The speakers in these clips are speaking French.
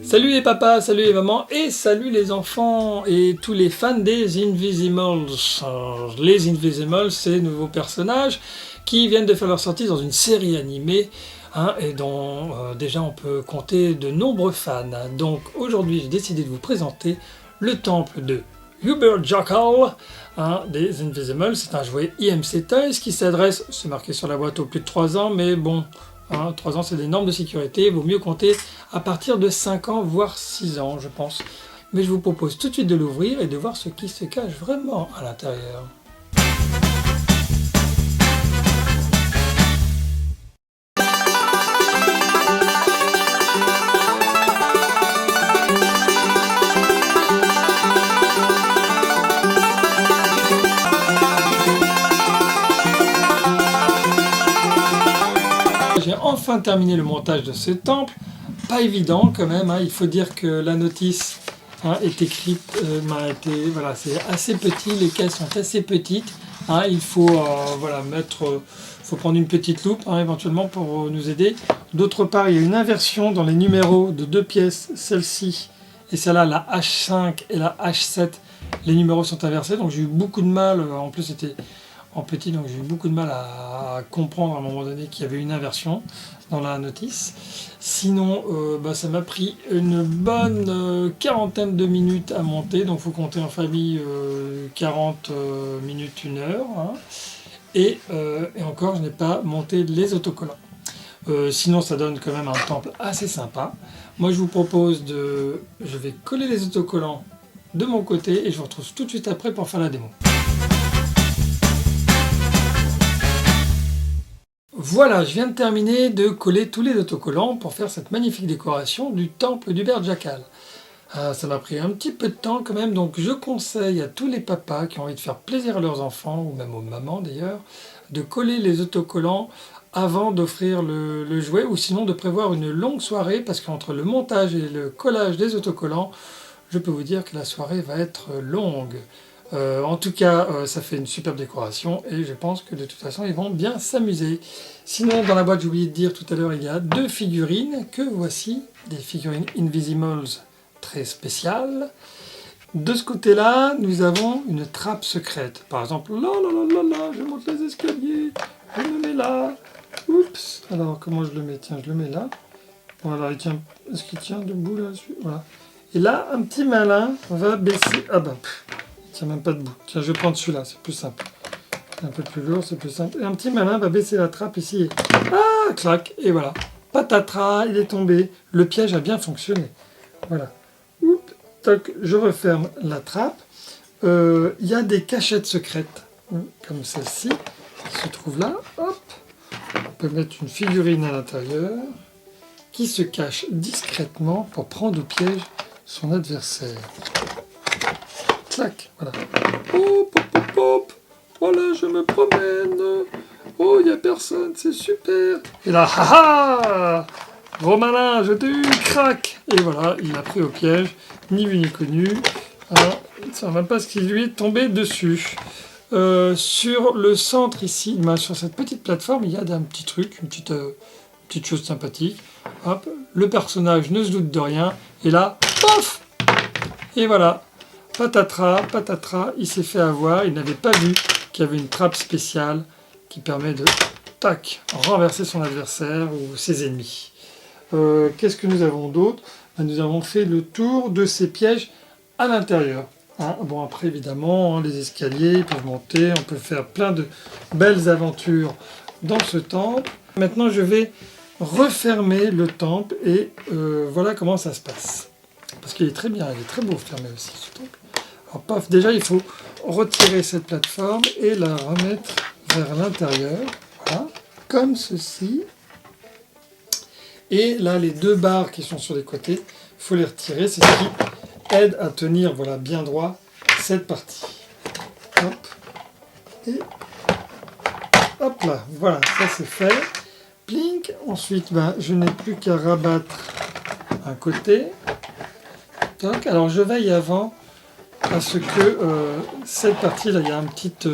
Salut les papas, salut les mamans et salut les enfants et tous les fans des Invisimals. Les Invisimals, ces nouveaux personnages qui viennent de faire leur sortie dans une série animée et dont déjà on peut compter de nombreux fans. Donc aujourd'hui j'ai décidé de vous présenter le temple de Hubert Jackal des Invisimals. C'est un jouet IMC Toys qui s'adresse, c'est marqué sur la boîte, aux plus de 3 ans, mais bon... 3 ans c'est des normes de sécurité, il vaut mieux compter à partir de 5 ans, voire 6 ans je pense. Mais je vous propose tout de suite de l'ouvrir et de voir ce qui se cache vraiment à l'intérieur. J'ai enfin terminé le montage de ce temple, pas évident quand même, il faut dire que la notice est écrite, voilà, c'est assez petit, les caisses sont assez petites, il faut faut prendre une petite loupe éventuellement pour nous aider. D'autre part, il y a une inversion dans les numéros de 2 pièces, celle-ci et celle-là, la H5 et la H7, les numéros sont inversés, donc j'ai eu beaucoup de mal, en plus c'était en petit, donc j'ai eu beaucoup de mal à comprendre à un moment donné qu'il y avait une inversion dans la notice. Sinon, ça m'a pris une bonne quarantaine de minutes à monter, donc il faut compter en famille 40 minutes, 1 heure. Et encore, je n'ai pas monté les autocollants. Sinon, ça donne quand même un temple assez sympa. Moi, je vous propose je vais coller les autocollants de mon côté et je vous retrouve tout de suite après pour faire la démo. Voilà, je viens de terminer de coller tous les autocollants pour faire cette magnifique décoration du temple d'Hubert Jackal. Ça m'a pris un petit peu de temps quand même, donc je conseille à tous les papas qui ont envie de faire plaisir à leurs enfants, ou même aux mamans d'ailleurs, de coller les autocollants avant d'offrir le jouet, ou sinon de prévoir une longue soirée, parce qu'entre le montage et le collage des autocollants, je peux vous dire que la soirée va être longue. En tout cas, ça fait une superbe décoration et je pense que de toute façon, ils vont bien s'amuser. Sinon, dans la boîte, j'ai oublié de dire tout à l'heure, il y a 2 figurines que voici, des figurines Invisimals très spéciales. De ce côté-là, nous avons une trappe secrète. Par exemple, là, je monte les escaliers, je le mets là. Oups, alors comment je le mets? Tiens, je le mets là. Voilà, est-ce qu'il tient debout là-dessus? Voilà. Et là, un petit malin va baisser... il tient même pas debout. Tiens, je vais prendre celui-là, c'est plus simple. Un peu plus lourd, c'est plus simple. Et un petit malin va baisser la trappe ici. Clac, et voilà. Patatras, il est tombé. Le piège a bien fonctionné. Voilà. Oups, toc, je referme la trappe. Il y a des cachettes secrètes, comme celle-ci, qui se trouve là. Hop. On peut mettre une figurine à l'intérieur, qui se cache discrètement pour prendre au piège son adversaire. Clac, voilà. Hop, hop, hop, hop. Voilà, je me promène. Oh, il n'y a personne, c'est super. Et là, gros malin, je t'ai eu, crac. Et voilà, il l'a pris au piège, ni vu ni connu. Il ne sait même pas ce qui lui est tombé dessus. Sur le centre ici, sur cette petite plateforme, il y a un petit truc, une petite chose sympathique. Hop, le personnage ne se doute de rien. Et là, pof. Et voilà. Patatras, il s'est fait avoir, il n'avait pas vu qu'il y avait une trappe spéciale qui permet de, renverser son adversaire ou ses ennemis. Qu'est-ce que nous avons d'autre? Nous avons fait le tour de ces pièges à l'intérieur. Bon, après, évidemment, les escaliers peuvent monter, on peut faire plein de belles aventures dans ce temple. Maintenant, je vais refermer le temple et voilà comment ça se passe. Parce qu'il est très bien, il est très beau fermé aussi, ce temple. Alors, paf, déjà, il faut retirer cette plateforme et la remettre vers l'intérieur. Voilà, comme ceci. Et là, les 2 barres qui sont sur les côtés, il faut les retirer. C'est ce qui aide à tenir bien droit cette partie. Hop. Et hop là, voilà, ça c'est fait. Plink. Ensuite, je n'ai plus qu'à rabattre un côté. Toc. Alors, je veille avant à ce que cette partie-là, il y a une petite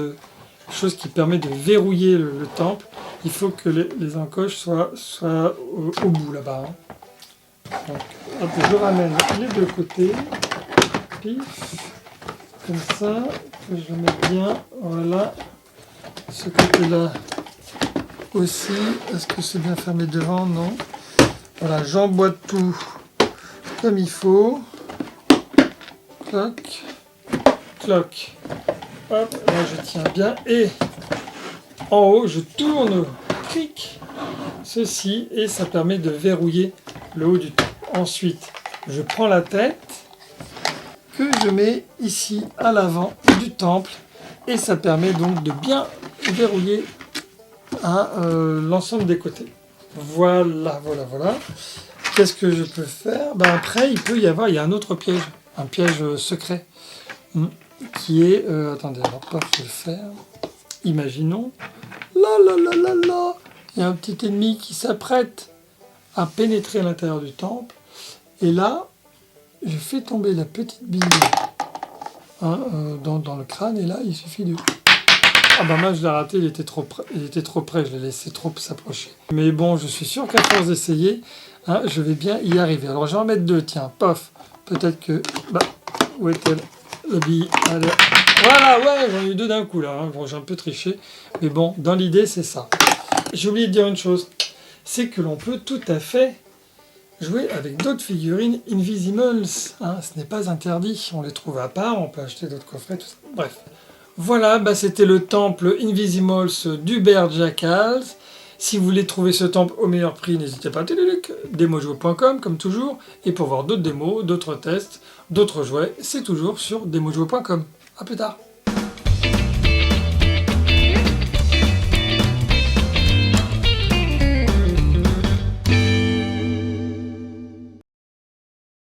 chose qui permet de verrouiller le temple. Il faut que les encoches soient au bout là-bas. Donc, hop, je ramène les deux côtés. Pif. Comme ça. Que je le mette bien. Voilà. Ce côté-là aussi. Est-ce que c'est bien fermé devant? Non. Voilà, j'emboîte tout comme il faut. Cloc. Cloc. Hop, là je tiens bien. Et en haut, je tourne. Clic. Ceci. Et ça permet de verrouiller le haut du temple. Ensuite, je prends la tête que je mets ici à l'avant du temple. Et ça permet donc de bien verrouiller l'ensemble des côtés. Voilà. Qu'est-ce que je peux faire? Après, il y a un autre piège, un piège secret, qui est... attendez, alors pas je vais le faire. Imaginons, là, il y a un petit ennemi qui s'apprête à pénétrer à l'intérieur du temple, et là, je fais tomber la petite bille dans le crâne, et là, il suffit de... Ah moi je l'ai raté, il était trop près, je l'ai laissé trop s'approcher. Mais bon, je suis sûr qu'à force d'essayer, je vais bien y arriver. Alors je vais en mettre deux, tiens, pof. Peut-être que... où est-elle? La bille, allez. Voilà, ouais, j'en ai eu deux d'un coup là. Bon, j'ai un peu triché. Mais bon, dans l'idée, c'est ça. J'ai oublié de dire une chose. C'est que l'on peut tout à fait jouer avec d'autres figurines Invisimals. Ce n'est pas interdit. On les trouve à part, on peut acheter d'autres coffrets, tout ça. Bref. Voilà, c'était le temple Invisimals d'Hubert Jackals. Si vous voulez trouver ce temple au meilleur prix, n'hésitez pas à demojouer.com comme toujours. Et pour voir d'autres démos, d'autres tests, d'autres jouets, c'est toujours sur demojouer.com. A plus tard.